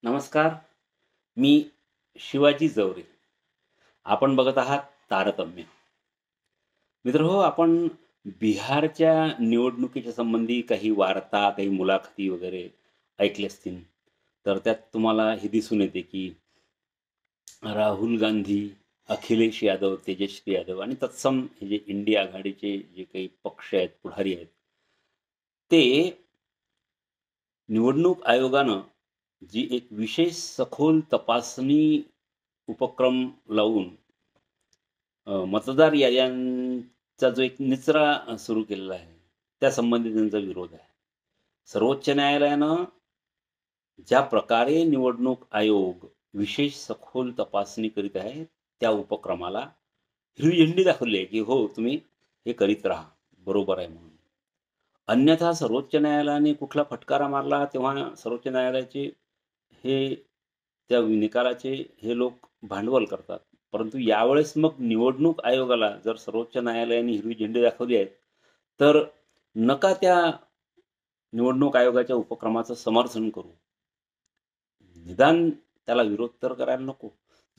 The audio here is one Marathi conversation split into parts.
नमस्कार. मी शिवाजी जवरे. आपण बघत आहात तारतम्य. मित्रहो, आपण बिहारच्या निवडणुकीच्या संबंधी काही वार्ता, काही मुलाखती वगैरे ऐकल्या असतील. तर त्यात तुम्हाला हे दिसून येते, की राहुल गांधी, अखिलेश यादव, तेजस्वी यादव आणि तत्सम हे जे इंडिया आघाडीचे जे काही पक्ष आहेत, पुढारी आहेत, ते निवडणूक आयोगानं जी एक विशेष सखोल तपासणी उपक्रम लावून मतदार याद्यांचा जो एक निचरा सुरू केलेला आहे, त्यासंबंधी त्यांचा विरोध आहे. सर्वोच्च न्यायालयानं ज्या प्रकारे निवडणूक आयोग विशेष सखोल तपासणी करीत आहे, त्या उपक्रमाला हिरवी झेंडी दाखवली आहे, की हो तुम्ही हे करीत राहा. बरोबर आहे म्हणून. अन्यथा सर्वोच्च न्यायालयाने कुठला फटकारा मारला तेव्हा सर्वोच्च न्यायालयाचे हे त्या निकालाचे हे लोक भांडवल करतात. परंतु यावेळेस मग निवडणूक आयोगाला जर सर्वोच्च न्यायालयाने हिरवी झेंडी दाखवली आहे, तर नका त्या निवडणूक आयोगाच्या उपक्रमाचं समर्थन करू. निदान त्याला विरोध तर करायला नको.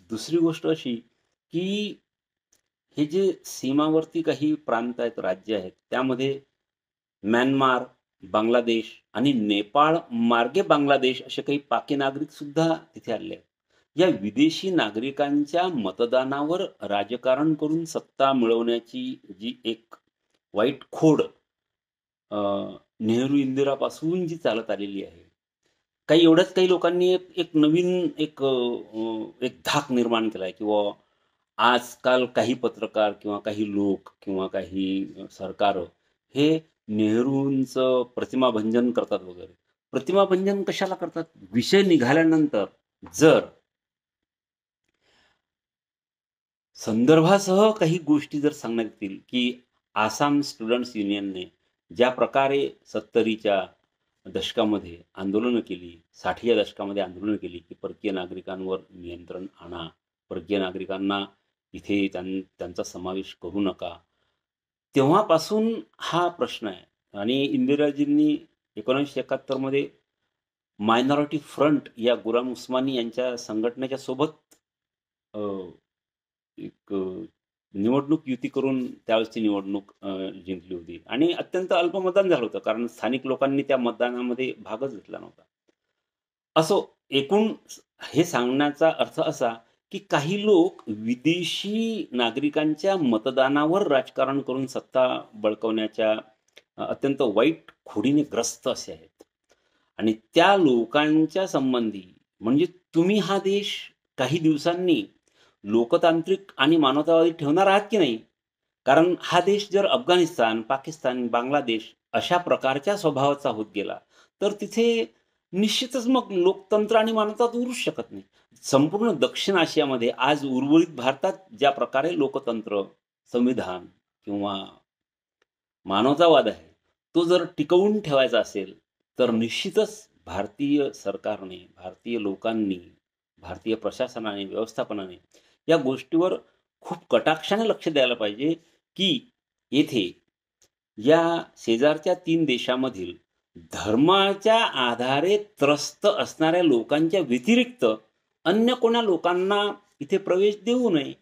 दुसरी गोष्ट अशी, की हे जे सीमावर्ती काही प्रांत आहेत, राज्य आहेत, त्यामध्ये म्यानमार, बांगलादेश आणि नेपाळ मार्गे बांगलादेश असे काही पाकी नागरिक सुद्धा तिथे आलेले आहेत. या विदेशी नागरिकांच्या मतदानावर राजकारण करून सत्ता मिळवण्याची जी एक वाईट खोड अ, नेहरू-इंदिरापासून जी चालत आलेली आहे. काही लोकांनी एक एक नवीन एक धाक निर्माण केलाय, की बुवा आजकाल काही पत्रकार किंवा काही लोक किंवा काही सरकारं हे नेहरूंचं प्रतिमाभंजन करतात वगैरे. प्रतिमाभंजन कशाला करतात? विषय निघाल्यानंतर जर संदर्भासह काही गोष्टी जर सांगण्यात येतील, की आसाम स्टुडंट्स युनियनने ज्या प्रकारे 70च्या दशकामध्ये आंदोलनं केली, 60च्या दशकामध्ये आंदोलनं केली, की परकीय नागरिकांवर नियंत्रण आणा, परकीय नागरिकांना इथे त्यांचा समावेश करू नका. तेव्हापासून हा प्रश्न आहे आणि इंदिराजींनी 1971 मध्ये मायनॉरिटी फ्रंट या गुलाम उस्मानी यांच्या संघटनेच्या सोबत अ, एक निवडणूक युती करून त्यावेळेसची निवडणूक जिंकली होती आणि अत्यंत अल्प मतदान झालं होतं. कारण स्थानिक लोकांनी त्या मतदानामध्ये भागच घेतला नव्हता. असो, एकूण हे सांगण्याचा अर्थ असा, की काही लोक विदेशी नागरिकांच्या मतदानावर राजकारण करून सत्ता बळकावण्याच्या अत्यंत वाईट खोडीने ग्रस्त असे आहेत. आणि त्या लोकांच्या संबंधी म्हणजे तुम्ही हा देश काही दिवसांनी लोकतांत्रिक आणि मानवतावादी ठेवणार आहात की नाही? कारण हा देश जर अफगाणिस्तान, पाकिस्तान, बांगलादेश अशा प्रकारच्या स्वभावाचा होत गेला, तर तिथे निश्चितच मग लोकतंत्र आणि मानवतावाद उरूच शकत नाही. संपूर्ण दक्षिण आशियामध्ये आज उर्वरित भारतात ज्या प्रकारे लोकतंत्र, संविधान किंवा मानवतावाद आहे, तो जर टिकवून ठेवायचा असेल, तर निश्चितच भारतीय सरकारने, भारतीय लोकांनी, भारतीय प्रशासनाने, व्यवस्थापनाने या गोष्टीवर खूप कटाक्षाने लक्ष द्यायला पाहिजे, की येथे या शेजारच्या 3 देशामधील धर्माच्या आधारे त्रस्त असणाऱ्या लोकांच्या व्यतिरिक्त अन्य कोणा लोकांना इथे प्रवेश देऊ नये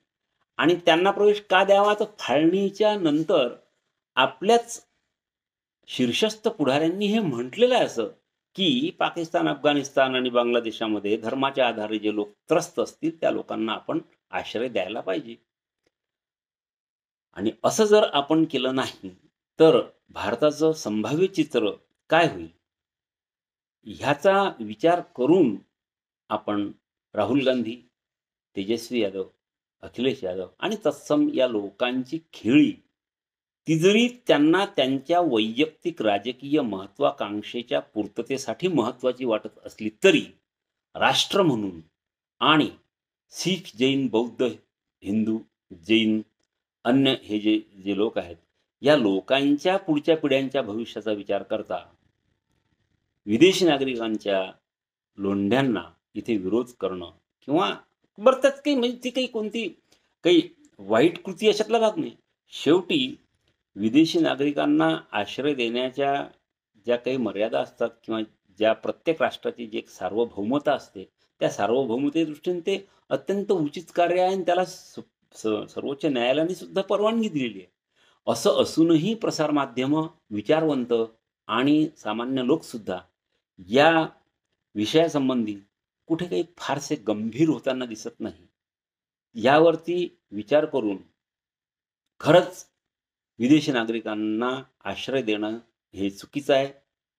आणि त्यांना प्रवेश का द्यावा? तर फाळणीच्या नंतर आपल्याच शीर्षस्थ पुढाऱ्यांनी हे म्हटलेलं आहे असं, की पाकिस्तान, अफगाणिस्तान आणि बांगलादेशामध्ये धर्माच्या आधारे जे लोक त्रस्त असतील, त्या लोकांना आपण आश्रय द्यायला पाहिजे. आणि असं जर आपण केलं नाही, तर भारताचं संभाव्य चित्र काय होईल? ह्याचा विचार करून आपण राहुल गांधी, तेजस्वी यादव, अखिलेश यादव आणि तत्सम या लोकांची खेळी, ती जरी त्यांना त्यांच्या वैयक्तिक राजकीय महत्त्वाकांक्षेच्या पूर्ततेसाठी महत्त्वाची वाटत असली तरी, राष्ट्र म्हणून आणि शीख, जैन, बौद्ध, हिंदू, जैन, अन्य हे जे जे लोक आहेत, या लोकांच्या पुढच्या पिढ्यांच्या भविष्याचा विचार करता विदेशी नागरिकांच्या लोंढ्यांना इथे विरोध करणं किंवा बरं त्यात काही म्हणजे ती काही कोणती काही वाईट कृती अशातला भाग नाही. शेवटी विदेशी नागरिकांना आश्रय देण्याच्या ज्या काही मर्यादा असतात किंवा ज्या प्रत्येक राष्ट्राची जी एक सार्वभौमता असते, त्या सार्वभौमतेच्या दृष्टीने ते अत्यंत उचित कार्य आहे आणि त्याला सर्वोच्च न्यायालयाने सुद्धा परवानगी दिलेली आहे. असं असूनही प्रसारमाध्यमं, विचारवंत आणि सामान्य लोकसुद्धा या विषयासंबंधी कुठे काही फारसे गंभीर होताना दिसत नाही. यावरती विचार करून खरंच विदेशी नागरिकांना आश्रय देणं हे चुकीचं आहे.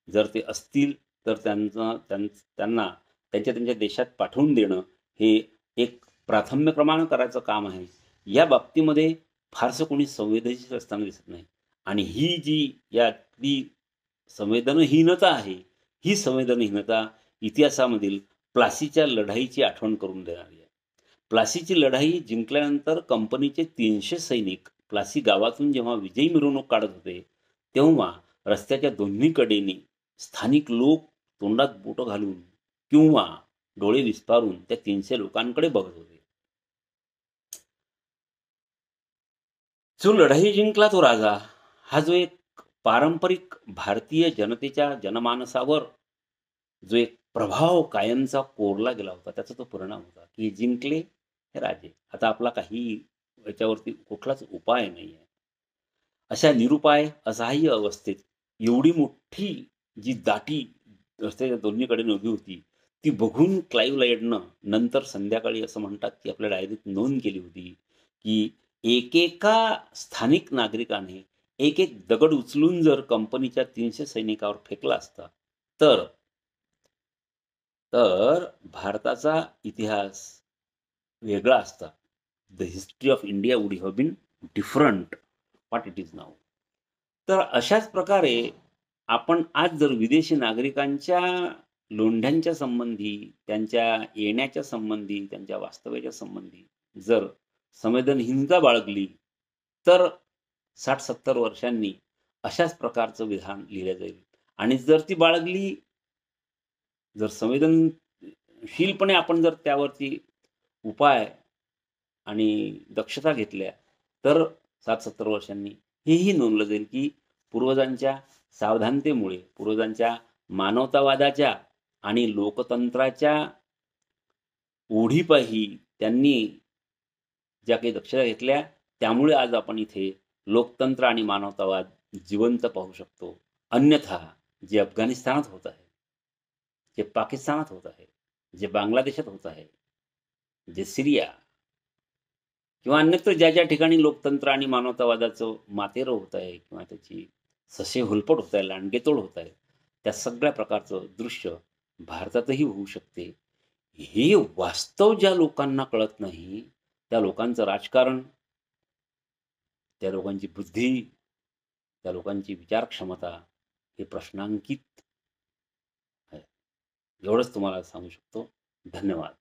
जर ते असतील तर त्यांना त्यांच्या देशात पाठवून देणं हे एक प्राथम्य क्रमानं करायचं काम आहे. या बाबतीमध्ये फारसं कोणी संवेदनशील असताना दिसत नाही. आणि ही जी यातली संवेदनहीनता आहे, ही संवेदनहीनता इतिहासामधील प्लासीच्या लढाईची आठवण करून देणारी आहे. प्लासीची लढाई जिंकल्यानंतर कंपनीचे 300 सैनिक प्लासी गावातून जेव्हा विजयी मिरवणूक काढत होते, तेव्हा रस्त्याच्या दोन्ही कडेनी स्थानिक लोक तोंडात बोटं घालून किंवा डोळे विस्फारून त्या 300 लोकांकडे बघत होते. जो लढाई जिंकला तो राजा, हा जो एक पारंपरिक भारतीय जनतेच्या जनमानसावर जो एक प्रभाव कायमचा कोरला गेला होता, त्याचा तो परिणाम होता, की जिंकले हे राजे. आता आपला काही याच्यावरती कुठलाच उपाय नाहीये. अशा निरुपाय, असहाय्य अवस्थेत एवढी मोठी जी दाटी रस्त्याच्या दोन्हीकडे उभी होती, ती बघून क्लाइव्ह लाईडनं नंतर संध्याकाळी असं म्हणतात, की आपल्या डायरीत नोंद केली होती, की एकेका स्थानिक नागरिकाने एक दगड उचलून जर कंपनीच्या 300 सैनिकावर फेकला असता, तर तर भारताचा इतिहास वेगळा असता. The history of India would have been different what it is now. तर अशाच प्रकारे आपण आज जर विदेशी नागरिकांच्या लोंढ्यांच्या संबंधी, त्यांच्या येण्याच्या संबंधी, त्यांच्या वास्तव्याच्या संबंधी जर संवेदनहीनता बाळगली, तर 60-70 वर्षांनी अशाच प्रकारचं विधान लिहिलं जाईल. आणि जर ती बाळगली, जर संवेदनशीलपणे आपण जर त्यावरती उपाय आणि दक्षता घेतल्या, तर 60-70 वर्षांनी हेही नोंदलं जाईल, की पूर्वजांच्या सावधानतेमुळे, पूर्वजांच्या मानवतावादाच्या आणि लोकतंत्राच्या ओढीपायी त्यांनी ज्या काही दक्षता घेतल्या, त्यामुळे आज आपण इथे लोकतंत्र आणि मानवतावाद जिवंत पाहू शकतो. अन्यथा जे अफगाणिस्तानात होत आहे, जे पाकिस्तानात होत आहे, जे बांगलादेशात होत आहे, जे सिरिया किंवा अन्यत्र ज्या ठिकाणी लोकतंत्र आणि मानवतावादाचं मातेरं होत आहे किंवा त्याची ससेहोलपट होत आहे, लांडगेतोड होत आहे, त्या सगळ्या प्रकारचं दृश्य भारतातही होऊ शकते. हे वास्तव ज्या लोकांना कळत नाही, त्या लोकांचं राजकारण, त्या लोकांची बुद्धी, त्या लोकांची विचारक्षमता हे प्रश्नांकित आहे. एवढंच तुम्हाला सांगू शकतो. धन्यवाद.